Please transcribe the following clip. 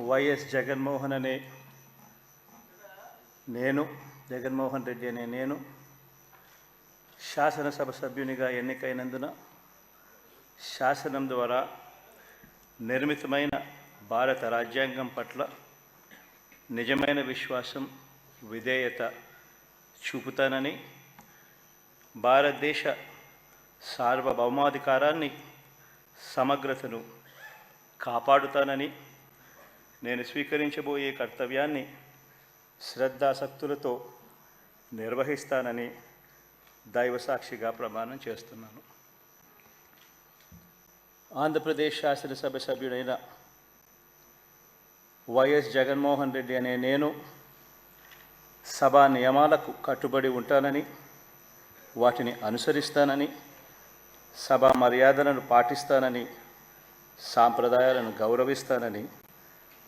YS Jaganmohan Reddy అనే నేను శాసనసభ సభ్యునిగా ఎన్నికైనందున శాసనం ద్వారా నిర్మితమైన భారత రాజ్యాంగం పట్ల నిజమైన విశ్వాసం, విధేయత చూపుతానని, భారతదేశ సార్వభౌమాధికారాన్ని, సమగ్రతను కాపాడుతానని, నేను స్వీకరించబోయే కర్తవ్యాన్ని శ్రద్ధాసక్తులతో నిర్వహిస్తానని దైవసాక్షిగా ప్రమాణం చేస్తున్నాను. ఆంధ్రప్రదేశ్ శాసనసభ సభ్యుడైన వైఎస్ జగన్మోహన్ రెడ్డి అనే నేను సభా నియమాలకు కట్టుబడి ఉంటానని, వాటిని అనుసరిస్తానని, సభా మర్యాదలను పాటిస్తానని, సాంప్రదాయాలను గౌరవిస్తానని